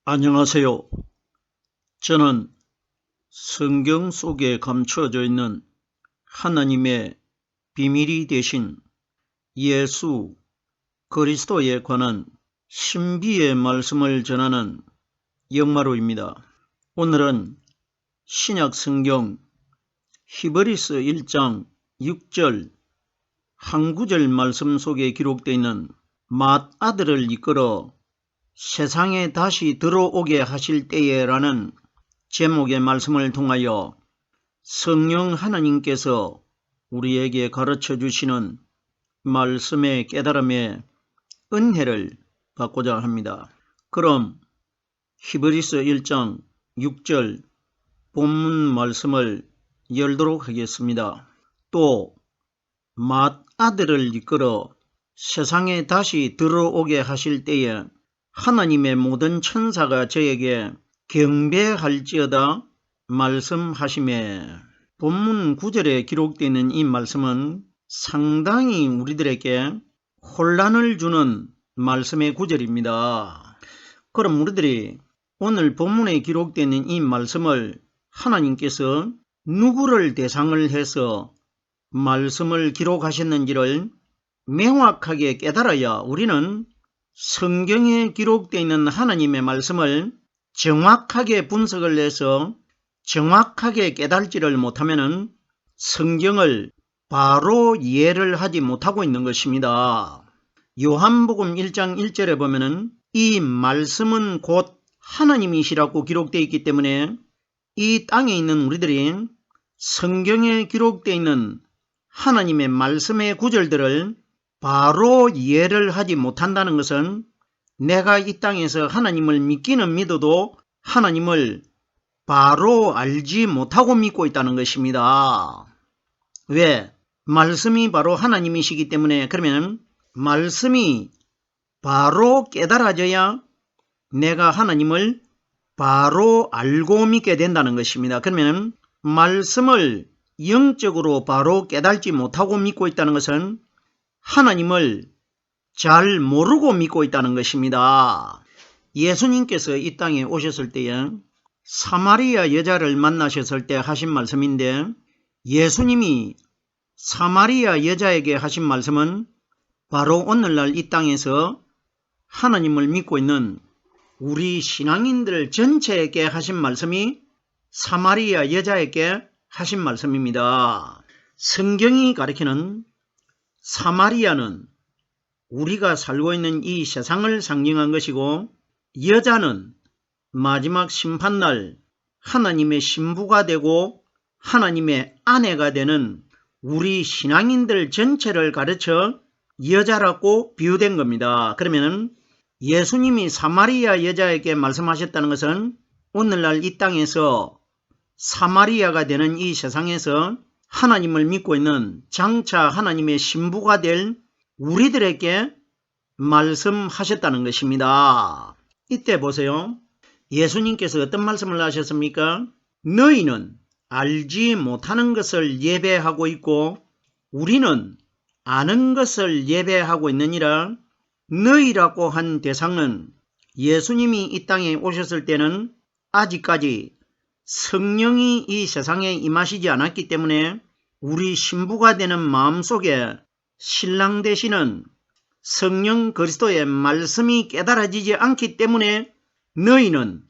안녕하세요. 저는 성경 속에 감춰져 있는 하나님의 비밀이 되신 예수 그리스도에 관한 신비의 말씀을 전하는 영마루입니다. 오늘은 신약 성경 히브리서 1장 6절 한 구절 말씀 속에 기록되어 있는 맏아들을 이끌어 세상에 다시 들어오게 하실 때에 라는 제목의 말씀을 통하여 성령 하나님께서 우리에게 가르쳐 주시는 말씀의 깨달음의 은혜를 받고자 합니다. 그럼 히브리서 1장 6절 본문 말씀을 열도록 하겠습니다. 또 맏아들을 이끌어 세상에 다시 들어오게 하실 때에 하나님의 모든 천사가 저에게 경배할지어다 말씀하시매. 본문 9절에 기록되어 있는 이 말씀은 상당히 우리들에게 혼란을 주는 말씀의 구절입니다. 그럼 우리들이 오늘 본문에 기록되어 있는 이 말씀을 하나님께서 누구를 대상을 해서 말씀을 기록하셨는지를 명확하게 깨달아야 우리는 성경에 기록되어 있는 하나님의 말씀을 정확하게 분석을 해서 정확하게 깨달지를 못하면 성경을 바로 이해를 하지 못하고 있는 것입니다. 요한복음 1장 1절에 보면 이 말씀은 곧 하나님이시라고 기록되어 있기 때문에 이 땅에 있는 우리들이 성경에 기록되어 있는 하나님의 말씀의 구절들을 바로 이해를 하지 못한다는 것은 내가 이 땅에서 하나님을 믿기는 믿어도 하나님을 바로 알지 못하고 믿고 있다는 것입니다. 왜? 말씀이 바로 하나님이시기 때문에. 그러면 말씀이 바로 깨달아져야 내가 하나님을 바로 알고 믿게 된다는 것입니다. 그러면 말씀을 영적으로 바로 깨달지 못하고 믿고 있다는 것은 하나님을 잘 모르고 믿고 있다는 것입니다. 예수님께서 이 땅에 오셨을 때에 사마리아 여자를 만나셨을 때 하신 말씀인데, 예수님이 사마리아 여자에게 하신 말씀은 바로 오늘날 이 땅에서 하나님을 믿고 있는 우리 신앙인들 전체에게 하신 말씀이 사마리아 여자에게 하신 말씀입니다. 성경이 가리키는 사마리아는 우리가 살고 있는 이 세상을 상징한 것이고, 여자는 마지막 심판날 하나님의 신부가 되고 하나님의 아내가 되는 우리 신앙인들 전체를 가르쳐 여자라고 비유된 겁니다. 그러면 예수님이 사마리아 여자에게 말씀하셨다는 것은 오늘날 이 땅에서 사마리아가 되는 이 세상에서 하나님을 믿고 있는 장차 하나님의 신부가 될 우리들에게 말씀하셨다는 것입니다. 이때 보세요. 예수님께서 어떤 말씀을 하셨습니까? 너희는 알지 못하는 것을 예배하고 있고 우리는 아는 것을 예배하고 있느니라. 너희라고 한 대상은 예수님이 이 땅에 오셨을 때는 아직까지 성령이 이 세상에 임하시지 않았기 때문에 우리 신부가 되는 마음속에 신랑 되시는 성령 그리스도의 말씀이 깨달아지지 않기 때문에 너희는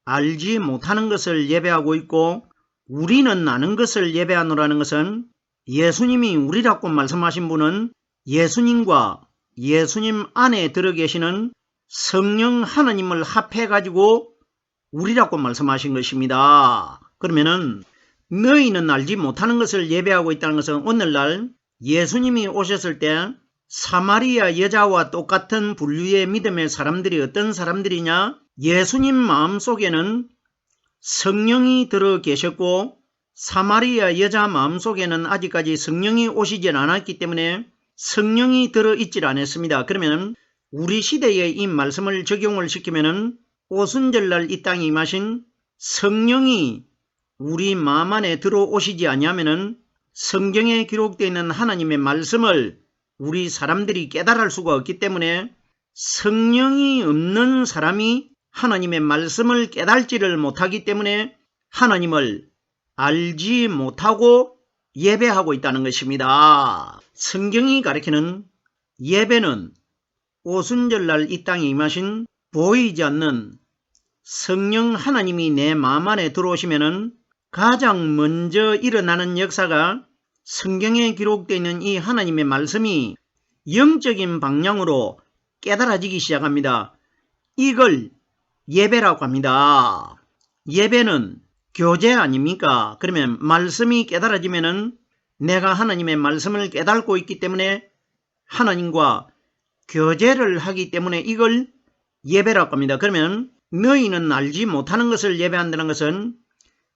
알지 못하는 것을 예배하고 있고 우리는 아는 것을 예배하노라는 것은 예수님이 우리라고 말씀하신 분은 예수님과 예수님 안에 들어 계시는 성령 하나님을 합해 가지고 우리라고 말씀하신 것입니다. 그러면은 너희는 알지 못하는 것을 예배하고 있다는 것은 오늘날 예수님이 오셨을 때 사마리아 여자와 똑같은 분류의 믿음의 사람들이 어떤 사람들이냐? 예수님 마음속에는 성령이 들어 계셨고 사마리아 여자 마음속에는 아직까지 성령이 오시질 않았기 때문에 성령이 들어 있질 않았습니다. 그러면 우리 시대에 이 말씀을 적용을 시키면은 오순절날 이 땅에 임하신 성령이 우리 마음 안에 들어오시지 아니하면은 성경에 기록되어 있는 하나님의 말씀을 우리 사람들이 깨달을 수가 없기 때문에 성령이 없는 사람이 하나님의 말씀을 깨달지를 못하기 때문에 하나님을 알지 못하고 예배하고 있다는 것입니다. 성경이 가리키는 예배는 오순절날 이 땅에 임하신 보이지 않는 성령 하나님이 내 마음 안에 들어오시면은 가장 먼저 일어나는 역사가 성경에 기록되어 있는 이 하나님의 말씀이 영적인 방향으로 깨달아지기 시작합니다. 이걸 예배라고 합니다. 예배는 교제 아닙니까? 그러면 말씀이 깨달아지면은 내가 하나님의 말씀을 깨닫고 있기 때문에 하나님과 교제를 하기 때문에 이걸 예배라고 합니다. 그러면 너희는 알지 못하는 것을 예배한다는 것은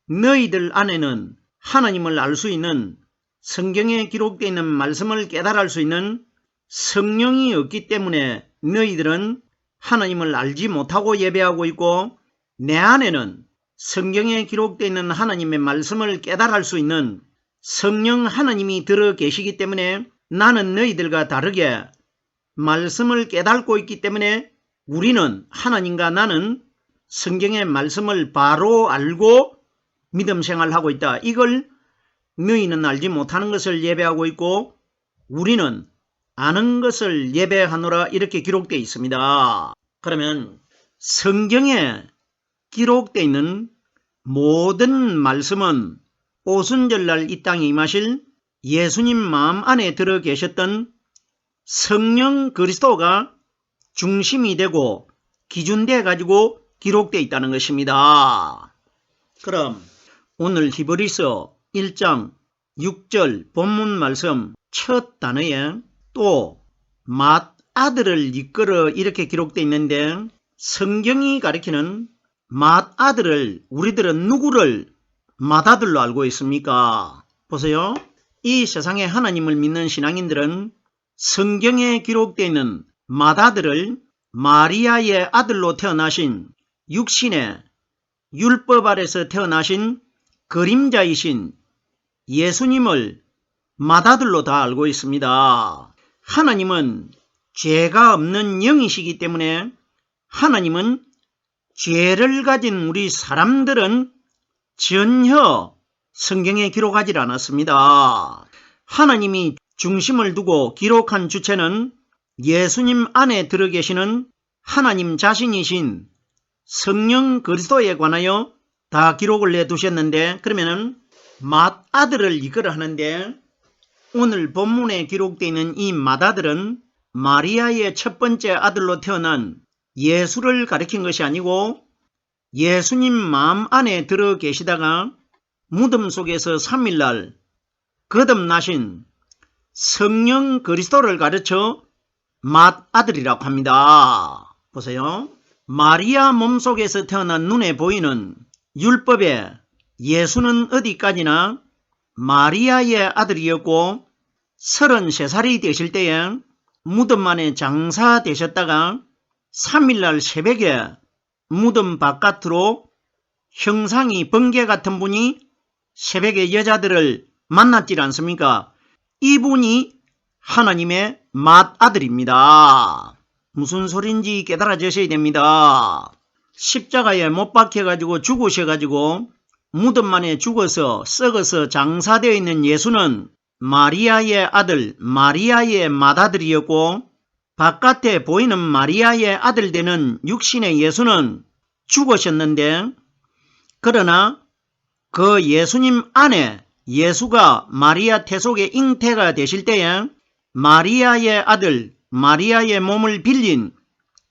너희들 안에는 하나님을 알 수 있는 성경에 기록되어 있는 말씀을 깨달을 수 있는 성령이 없기 때문에 너희들은 하나님을 알지 못하고 예배하고 있고 내 안에는 성경에 기록되어 있는 하나님의 말씀을 깨달을 수 있는 성령 하나님이 들어 계시기 때문에 나는 너희들과 다르게 말씀을 깨닫고 있기 때문에 우리는 하나님과 나는 성경의 말씀을 바로 알고 믿음 생활하고 있다. 이걸 너희는 알지 못하는 것을 예배하고 있고 우리는 아는 것을 예배하노라 이렇게 기록되어 있습니다. 그러면 성경에 기록되어 있는 모든 말씀은 오순절날 이 땅에 임하실 예수님 마음 안에 들어 계셨던 성령 그리스도가 중심이 되고 기준되어 가지고 기록되어 있다는 것입니다. 그럼 오늘 히브리서 1장 6절 본문 말씀 첫 단어에 또 맏아들을 이끌어 이렇게 기록되어 있는데 성경이 가리키는 맏아들을 우리들은 누구를 맏아들로 알고 있습니까? 보세요. 이 세상에 하나님을 믿는 신앙인들은 성경에 기록되어 있는 맏아들을 마리아의 아들로 태어나신 육신의 율법 아래서 태어나신 그림자이신 예수님을 맏아들로 다 알고 있습니다. 하나님은 죄가 없는 영이시기 때문에 하나님은 죄를 가진 우리 사람들은 전혀 성경에 기록하지 않았습니다. 하나님이 중심을 두고 기록한 주체는 예수님 안에 들어 계시는 하나님 자신이신 성령 그리스도에 관하여 다 기록을 내두셨는데 그러면은 맏아들을 이끌어 하는데 오늘 본문에 기록되어 있는 이 맏아들은 마리아의 첫 번째 아들로 태어난 예수를 가리킨 것이 아니고 예수님 마음 안에 들어 계시다가 무덤 속에서 3일날 거듭나신 성령 그리스도를 가르쳐 맏아들이라고 합니다. 보세요. 마리아 몸속에서 태어난 눈에 보이는 율법에 예수는 어디까지나 마리아의 아들이었고 33살이 되실 때에 무덤 안에 장사되셨다가 3일날 새벽에 무덤 바깥으로 형상이 번개 같은 분이 새벽에 여자들을 만났지 않습니까? 이분이 하나님의 맏아들입니다. 무슨 소린지 깨달아지셔야 됩니다. 십자가에 못 박혀가지고 죽으셔가지고 무덤 안에 죽어서 썩어서 장사되어 있는 예수는 마리아의 아들, 마리아의 맏아들이었고 바깥에 보이는 마리아의 아들 되는 육신의 예수는 죽으셨는데 그러나 그 예수님 안에 예수가 마리아 태속의 잉태가 되실 때에 마리아의 아들, 마리아의 몸을 빌린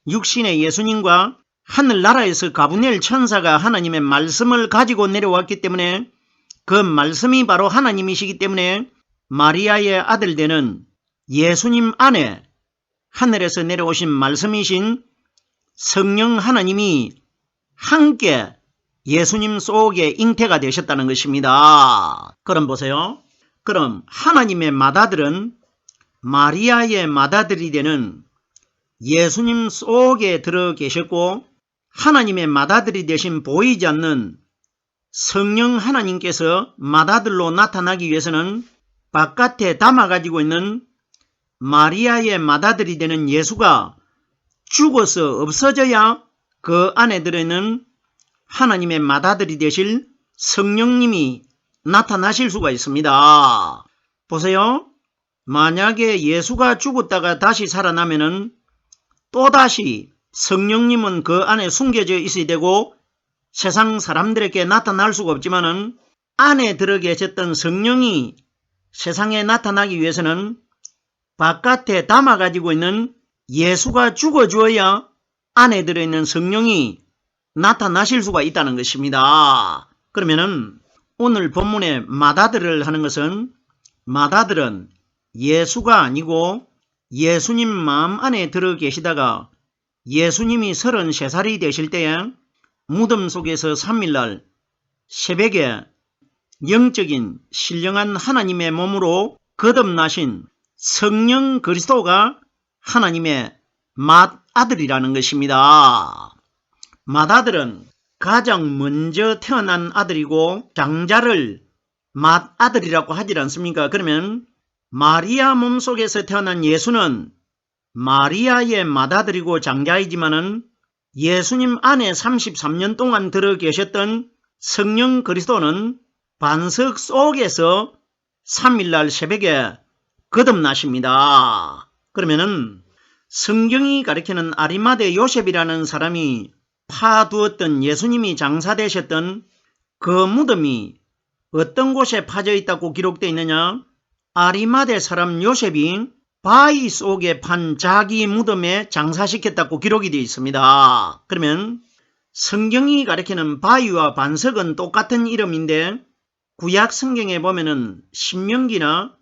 육신의 예수님과 하늘나라에서 가브리엘 천사가 하나님의 말씀을 가지고 내려왔기 때문에 그 말씀이 바로 하나님이시기 때문에 마리아의 아들 되는 예수님 안에 하늘에서 내려오신 말씀이신 성령 하나님이 함께 예수님 속에 잉태가 되셨다는 것입니다. 그럼 보세요. 그럼 하나님의 맏아들은 마리아의 맏아들이 되는 예수님 속에 들어 계셨고 하나님의 맏아들이 되신 보이지 않는 성령 하나님께서 맏아들로 나타나기 위해서는 바깥에 담아가지고 있는 마리아의 맏아들이 되는 예수가 죽어서 없어져야 그 안에 들어있는 하나님의 맏아들이 되실 성령님이 나타나실 수가 있습니다. 보세요. 만약에 예수가 죽었다가 다시 살아나면은 또다시 성령님은 그 안에 숨겨져 있어야 되고 세상 사람들에게 나타날 수가 없지만은 안에 들어 계셨던 성령이 세상에 나타나기 위해서는 바깥에 담아가지고 있는 예수가 죽어주어야 안에 들어있는 성령이 나타나실 수가 있다는 것입니다. 그러면은 오늘 본문에 맏아들을 하는 것은 맏아들은 예수가 아니고 예수님 마음 안에 들어 계시다가 예수님이 33살이 되실 때에 무덤 속에서 3일날 새벽에 영적인 신령한 하나님의 몸으로 거듭나신 성령 그리스도가 하나님의 맏아들이라는 것입니다. 맏아들은 가장 먼저 태어난 아들이고 장자를 맏아들이라고 하지 않습니까? 그러면 마리아 몸속에서 태어난 예수는 마리아의 맏아들이고 장자이지만은 예수님 안에 33년 동안 들어 계셨던 성령 그리스도는 반석 속에서 3일날 새벽에 거듭나십니다. 그러면은 성경이 가리키는 아리마대 요셉이라는 사람이 파두었던 예수님이 장사되셨던 그 무덤이 어떤 곳에 파져 있다고 기록되어 있느냐? 아리마대 사람 요셉이 바위 속에 판 자기 무덤에 장사시켰다고 기록이 되어 있습니다. 그러면 성경이 가리키는 바위와 반석은 똑같은 이름인데 구약 성경에 보면은 신명기나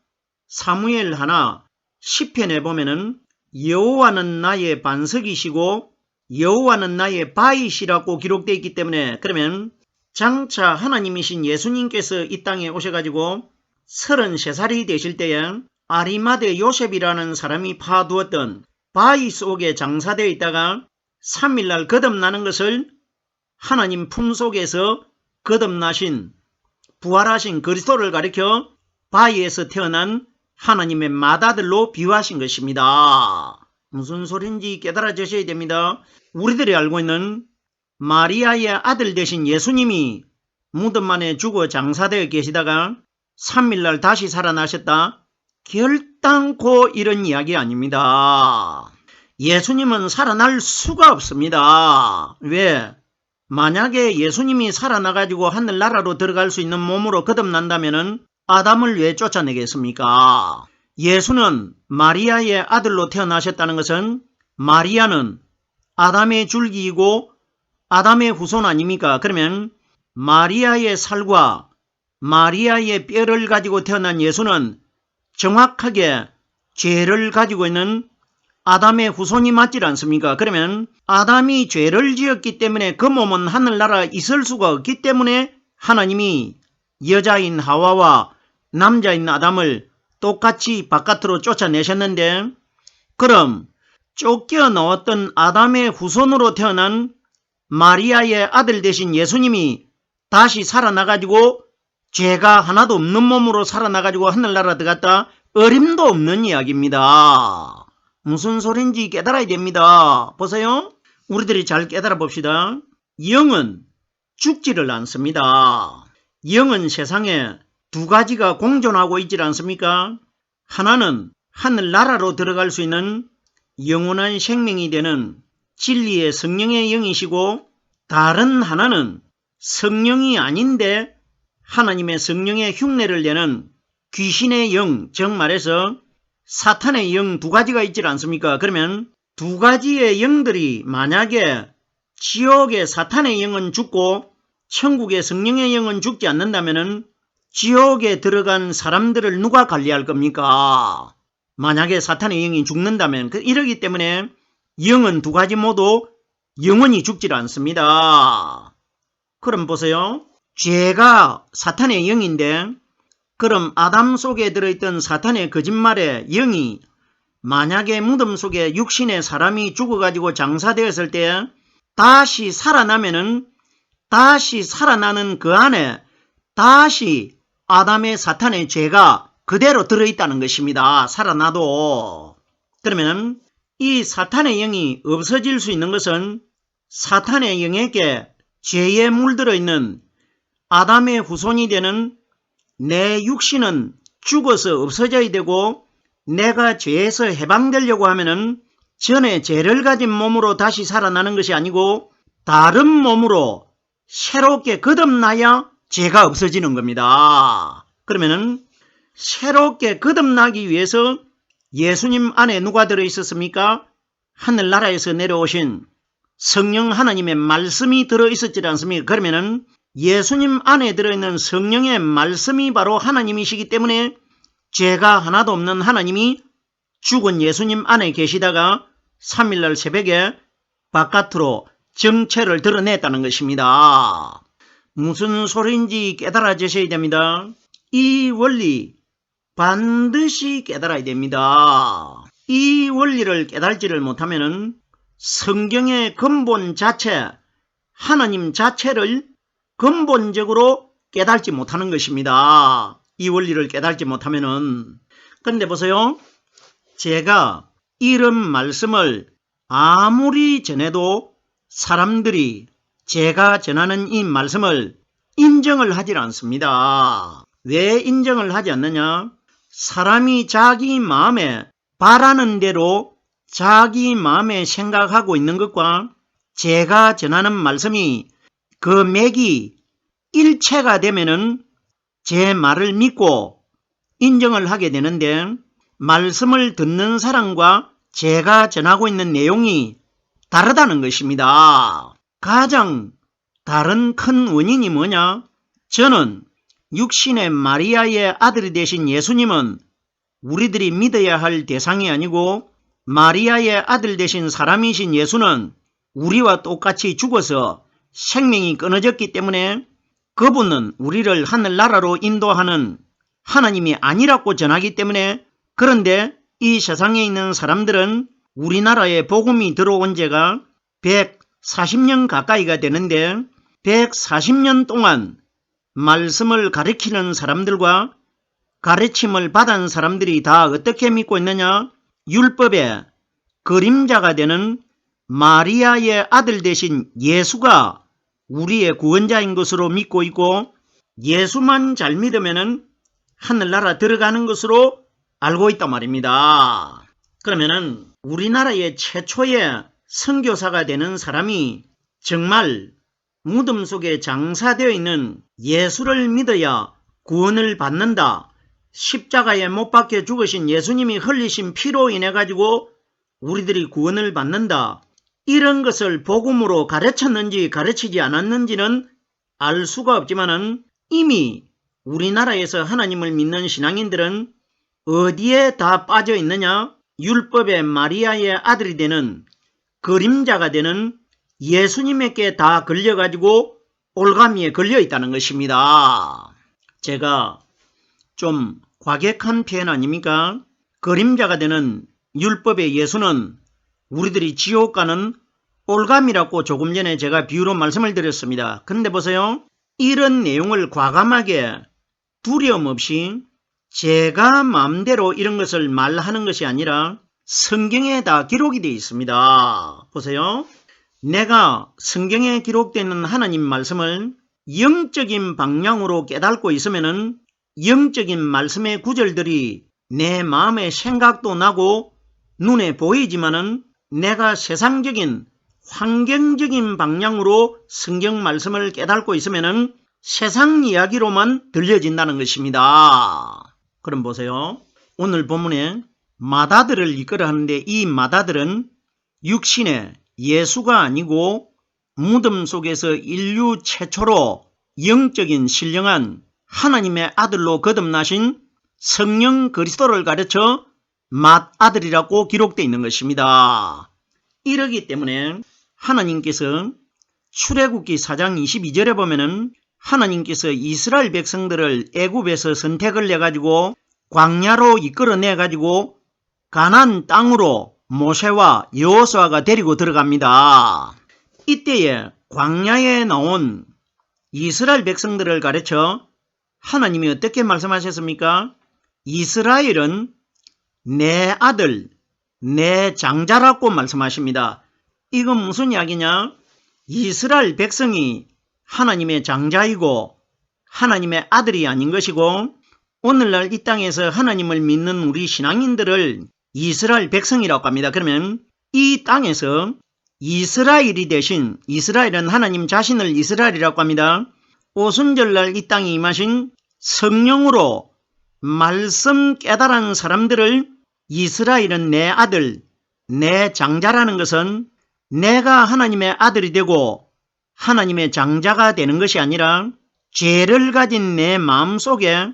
사무엘 하나 시편에 보면은 여호와는 나의 반석이시고 여호와는 나의 바위시라고 기록되어 있기 때문에 그러면 장차 하나님이신 예수님께서 이 땅에 오셔가지고 33살이 되실 때에 아리마대 요셉이라는 사람이 파두었던 바위 속에 장사되어 있다가 3일날 거듭나는 것을 하나님 품속에서 거듭나신 부활하신 그리스도를 가리켜 바위에서 태어난 하나님의 맏아들로 비유하신 것입니다. 무슨 소린지 깨달아지셔야 됩니다. 우리들이 알고 있는 마리아의 아들 되신 예수님이 무덤 안에 죽어 장사되어 계시다가 3일날 다시 살아나셨다. 결단코 이런 이야기 아닙니다. 예수님은 살아날 수가 없습니다. 왜? 만약에 예수님이 살아나가지고 하늘나라로 들어갈 수 있는 몸으로 거듭난다면 아담을 왜 쫓아내겠습니까? 예수는 마리아의 아들로 태어나셨다는 것은 마리아는 아담의 줄기이고 아담의 후손 아닙니까? 그러면 마리아의 살과 마리아의 뼈를 가지고 태어난 예수는 정확하게 죄를 가지고 있는 아담의 후손이 맞지 않습니까? 그러면 아담이 죄를 지었기 때문에 그 몸은 하늘나라에 있을 수가 없기 때문에 하나님이 여자인 하와와 남자인 아담을 똑같이 바깥으로 쫓아내셨는데 그럼 쫓겨나왔던 아담의 후손으로 태어난 마리아의 아들 되신 예수님이 다시 살아나가지고 죄가 하나도 없는 몸으로 살아나가지고 하늘나라 들어갔다 어림도 없는 이야기입니다. 무슨 소린지 깨달아야 됩니다. 보세요. 우리들이 잘 깨달아 봅시다. 영은 죽지를 않습니다. 영은 세상에 두 가지가 공존하고 있지 않습니까? 하나는 하늘나라로 들어갈 수 있는 영원한 생명이 되는 진리의 성령의 영이시고 다른 하나는 성령이 아닌데 하나님의 성령의 흉내를 내는 귀신의 영, 즉 말해서 사탄의 영 두 가지가 있지 않습니까? 그러면 두 가지의 영들이 만약에 지옥의 사탄의 영은 죽고 천국의 성령의 영은 죽지 않는다면 지옥에 들어간 사람들을 누가 관리할 겁니까? 만약에 사탄의 영이 죽는다면 이러기 때문에 영은 두 가지 모두 영원히 죽질 않습니다. 그럼 보세요. 죄가 사탄의 영인데 그럼 아담 속에 들어있던 사탄의 거짓말의 영이 만약에 무덤 속에 육신의 사람이 죽어가지고 장사되었을 때 다시 살아나면은 다시 살아나는 그 안에 다시 아담의 사탄의 죄가 그대로 들어있다는 것입니다. 살아나도. 그러면 이 사탄의 영이 없어질 수 있는 것은 사탄의 영에게 죄에 물들어 있는 아담의 후손이 되는 내 육신은 죽어서 없어져야 되고, 내가 죄에서 해방되려고 하면은 전에 죄를 가진 몸으로 다시 살아나는 것이 아니고 다른 몸으로 새롭게 거듭나야 죄가 없어지는 겁니다. 그러면은 새롭게 거듭나기 위해서 예수님 안에 누가 들어있었습니까? 하늘나라에서 내려오신 성령 하나님의 말씀이 들어있었지 않습니까? 그러면은 예수님 안에 들어있는 성령의 말씀이 바로 하나님이시기 때문에 죄가 하나도 없는 하나님이 죽은 예수님 안에 계시다가 3일날 새벽에 바깥으로 정체를 드러냈다는 것입니다. 무슨 소리인지 깨달아지셔야 됩니다. 이 원리 반드시 깨달아야 됩니다. 이 원리를 깨달지를 못하면 성경의 근본 자체, 하나님 자체를 근본적으로 깨달지 못하는 것입니다. 이 원리를 깨달지 못하면은. 그런데 보세요. 제가 이런 말씀을 아무리 전해도 사람들이 제가 전하는 이 말씀을 인정을 하지 않습니다. 왜 인정을 하지 않느냐? 사람이 자기 마음에 바라는 대로 자기 마음에 생각하고 있는 것과 제가 전하는 말씀이 그 맥이 일체가 되면은 제 말을 믿고 인정을 하게 되는데, 말씀을 듣는 사람과 제가 전하고 있는 내용이 다르다는 것입니다. 가장 다른 큰 원인이 뭐냐? 저는 육신의 마리아의 아들이 되신 예수님은 우리들이 믿어야 할 대상이 아니고, 마리아의 아들 되신 사람이신 예수는 우리와 똑같이 죽어서 생명이 끊어졌기 때문에 그분은 우리를 하늘나라로 인도하는 하나님이 아니라고 전하기 때문에, 그런데 이 세상에 있는 사람들은 우리나라에 복음이 들어온 지가 140년 가까이가 되는데 140년 동안 말씀을 가르치는 사람들과 가르침을 받은 사람들이 다 어떻게 믿고 있느냐? 율법의 그림자가 되는 마리아의 아들 되신 예수가 우리의 구원자인 것으로 믿고 있고, 예수만 잘 믿으면은 하늘나라 들어가는 것으로 알고 있단 말입니다. 그러면은 우리나라의 최초의 선교사가 되는 사람이 정말 무덤 속에 장사되어 있는 예수를 믿어야 구원을 받는다, 십자가에 못 박혀 죽으신 예수님이 흘리신 피로 인해 가지고 우리들이 구원을 받는다, 이런 것을 복음으로 가르쳤는지 가르치지 않았는지는 알 수가 없지만은 이미 우리나라에서 하나님을 믿는 신앙인들은 어디에 다 빠져 있느냐? 율법의 마리아의 아들이 되는 그림자가 되는 예수님에게 다 걸려가지고 올가미에 걸려 있다는 것입니다. 제가 좀 과격한 표현 아닙니까? 그림자가 되는 율법의 예수는 우리들이 지옥 가는 올감이라고 조금 전에 제가 비유로 말씀을 드렸습니다. 근데 보세요. 이런 내용을 과감하게 두려움 없이 제가 마음대로 이런 것을 말하는 것이 아니라 성경에 다 기록이 되어 있습니다. 보세요. 내가 성경에 기록되어 있는 하나님 말씀을 영적인 방향으로 깨닫고 있으면은 영적인 말씀의 구절들이 내 마음의 생각도 나고 눈에 보이지만은 내가 세상적인 환경적인 방향으로 성경 말씀을 깨닫고 있으면은 세상 이야기로만 들려진다는 것입니다. 그럼 보세요. 오늘 본문에 마다들을 이끌어 하는데 이 마다들은 육신의 예수가 아니고 무덤 속에서 인류 최초로 영적인 신령한 하나님의 아들로 거듭나신 성령 그리스도를 가르쳐 맏아들이라고 기록되어 있는 것입니다. 이러기 때문에 하나님께서 출애굽기 4장 22절에 보면은 하나님께서 이스라엘 백성들을 애굽에서 선택을 해가지고 광야로 이끌어내가지고 가나안 땅으로 모세와 여호수아가 데리고 들어갑니다. 이때에 광야에 나온 이스라엘 백성들을 가르쳐 하나님이 어떻게 말씀하셨습니까? 이스라엘은 내 아들, 내 장자라고 말씀하십니다. 이건 무슨 이야기냐? 이스라엘 백성이 하나님의 장자이고 하나님의 아들이 아닌 것이고 오늘날 이 땅에서 하나님을 믿는 우리 신앙인들을 이스라엘 백성이라고 합니다. 그러면 이 땅에서 이스라엘이 대신 이스라엘은 하나님 자신을 이스라엘이라고 합니다. 오순절날 이 땅에 임하신 성령으로 말씀 깨달은 사람들을 이스라엘은 내 아들, 내 장자라는 것은 내가 하나님의 아들이 되고 하나님의 장자가 되는 것이 아니라 죄를 가진 내 마음속에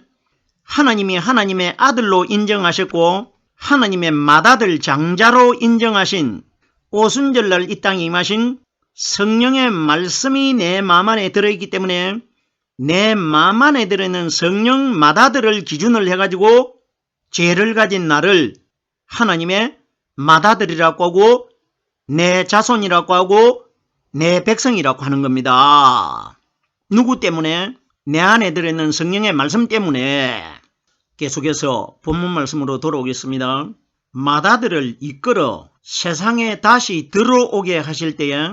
하나님이 하나님의 아들로 인정하셨고 하나님의 맏아들 장자로 인정하신 오순절날 이 땅에 임하신 성령의 말씀이 내 마음 안에 들어있기 때문에 내 마음 안에 들어있는 성령 맏아들을 기준을 해가지고 죄를 가진 나를 하나님의 맏아들이라고 하고 내 자손이라고 하고 내 백성이라고 하는 겁니다. 누구 때문에? 내 안에 들어있는 성령의 말씀 때문에. 계속해서 본문 말씀으로 돌아오겠습니다. 맏아들을 이끌어 세상에 다시 들어오게 하실 때에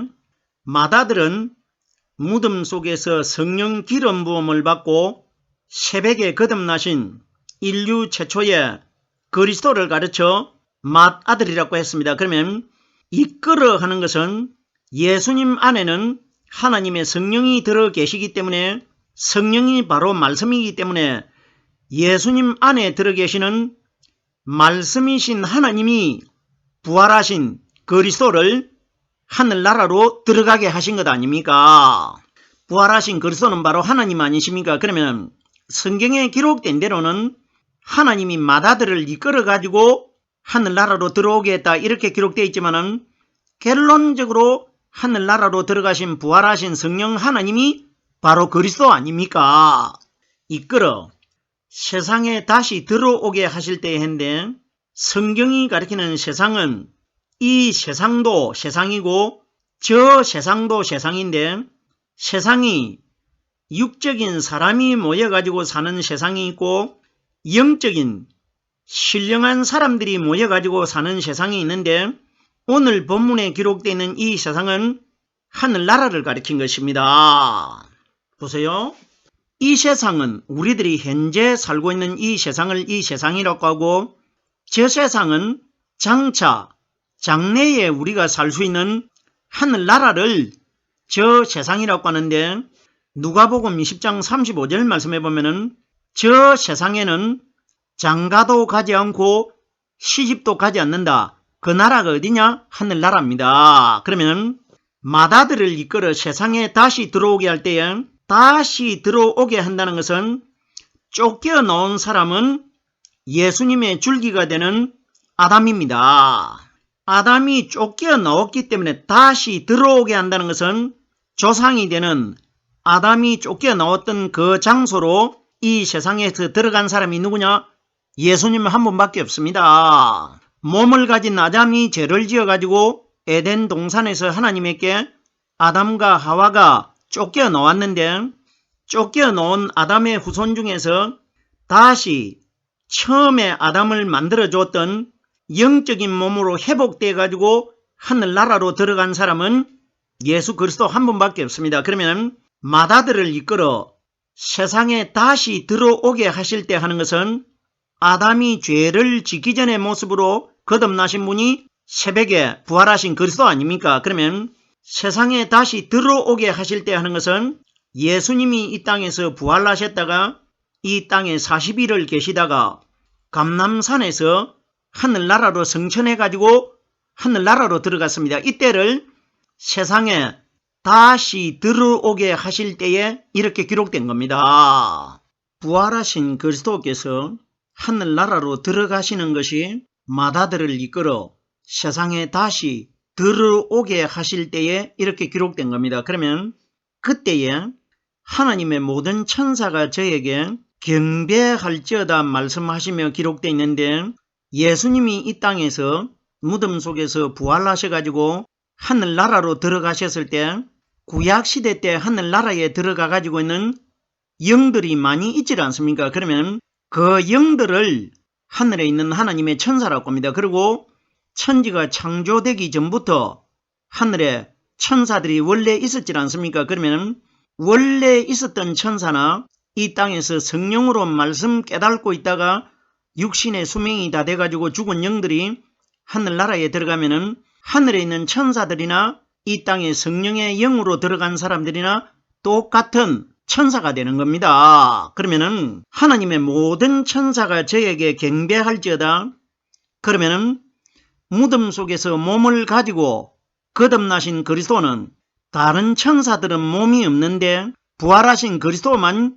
맏아들은 무덤 속에서 성령 기름 부음을 받고 새벽에 거듭나신 인류 최초의 그리스도를 가르쳐 맏아들이라고 했습니다. 그러면 이끌어 하는 것은 예수님 안에는 하나님의 성령이 들어 계시기 때문에 성령이 바로 말씀이기 때문에 예수님 안에 들어 계시는 말씀이신 하나님이 부활하신 그리스도를 하늘나라로 들어가게 하신 것 아닙니까? 부활하신 그리스도는 바로 하나님 아니십니까? 그러면 성경에 기록된 대로는 하나님이 맏아들을 이끌어 가지고 하늘나라로 들어오게 했다 이렇게 기록되어 있지만은 결론적으로 하늘나라로 들어가신 부활하신 성령 하나님이 바로 그리스도 아닙니까? 이끌어 세상에 다시 들어오게 하실 때에 했는데 성경이 가리키는 세상은 이 세상도 세상이고 저 세상도 세상인데 세상이 육적인 사람이 모여가지고 사는 세상이 있고 영적인 신령한 사람들이 모여가지고 사는 세상이 있는데 오늘 본문에 기록되어 있는 이 세상은 하늘나라를 가리킨 것입니다. 보세요. 이 세상은 우리들이 현재 살고 있는 이 세상을 이 세상이라고 하고 저 세상은 장차 장래에 우리가 살 수 있는 하늘나라를 저 세상이라고 하는데 누가복음 20장 35절 말씀해 보면은 저 세상에는 장가도 가지 않고 시집도 가지 않는다. 그 나라가 어디냐? 하늘나라입니다. 그러면 맏아들을 이끌어 세상에 다시 들어오게 할 때에 다시 들어오게 한다는 것은 쫓겨나온 사람은 예수님의 줄기가 되는 아담입니다. 아담이 쫓겨나왔기 때문에 다시 들어오게 한다는 것은 조상이 되는 아담이 쫓겨나왔던 그 장소로 이 세상에서 들어간 사람이 누구냐? 예수님 한 분밖에 없습니다. 몸을 가진 아담이 죄를 지어가지고 에덴 동산에서 하나님에게 아담과 하와가 쫓겨나왔는데 쫓겨나온 아담의 후손 중에서 다시 처음에 아담을 만들어줬던 영적인 몸으로 회복돼 가지고 하늘나라로 들어간 사람은 예수 그리스도 한 분밖에 없습니다. 그러면 맏아들을 이끌어 세상에 다시 들어오게 하실 때 하는 것은 아담이 죄를 짓기 전의 모습으로 거듭나신 분이 새벽에 부활하신 그리스도 아닙니까? 그러면 세상에 다시 들어오게 하실 때 하는 것은 예수님이 이 땅에서 부활하셨다가 이 땅에 40일을 계시다가 감람산에서 하늘나라로 성천해가지고 하늘나라로 들어갔습니다. 이때를 세상에 다시 들어오게 하실 때에 이렇게 기록된 겁니다. 부활하신 그리스도께서 하늘나라로 들어가시는 것이 맏아들을 이끌어 세상에 다시 들어오게 하실 때에 이렇게 기록된 겁니다. 그러면 그때에 하나님의 모든 천사가 저에게 경배할지어다 말씀하시며 기록되어 있는데 예수님이 이 땅에서 무덤 속에서 부활하셔가지고 하늘나라로 들어가셨을 때 구약시대 때 하늘나라에 들어가 가지고 있는 영들이 많이 있지 않습니까? 그러면 그 영들을 하늘에 있는 하나님의 천사라고 합니다. 그리고 천지가 창조되기 전부터 하늘에 천사들이 원래 있었지 않습니까? 그러면 원래 있었던 천사나 이 땅에서 성령으로 말씀 깨닫고 있다가 육신의 수명이 다 돼가지고 죽은 영들이 하늘나라에 들어가면은 하늘에 있는 천사들이나 이 땅에 성령의 영으로 들어간 사람들이나 똑같은 천사가 되는 겁니다. 그러면은 하나님의 모든 천사가 저에게 경배할지어다. 그러면은 무덤 속에서 몸을 가지고 거듭나신 그리스도는 다른 천사들은 몸이 없는데 부활하신 그리스도만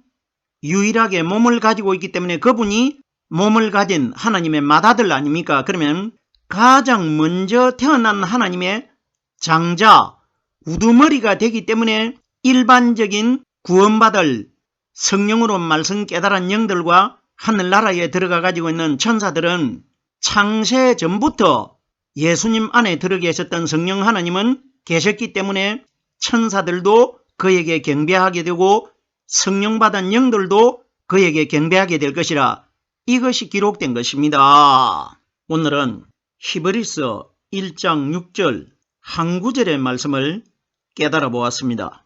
유일하게 몸을 가지고 있기 때문에 그분이 몸을 가진 하나님의 맏아들 아닙니까? 그러면 가장 먼저 태어난 하나님의 장자, 우두머리가 되기 때문에 일반적인 구원받을 성령으로 말씀 깨달은 영들과 하늘나라에 들어가 가지고 있는 천사들은 창세 전부터 예수님 안에 들어 계셨던 성령 하나님은 계셨기 때문에 천사들도 그에게 경배하게 되고 성령 받은 영들도 그에게 경배하게 될 것이라 이것이 기록된 것입니다. 오늘은 히브리서 1장 6절 한 구절의 말씀을 깨달아 보았습니다.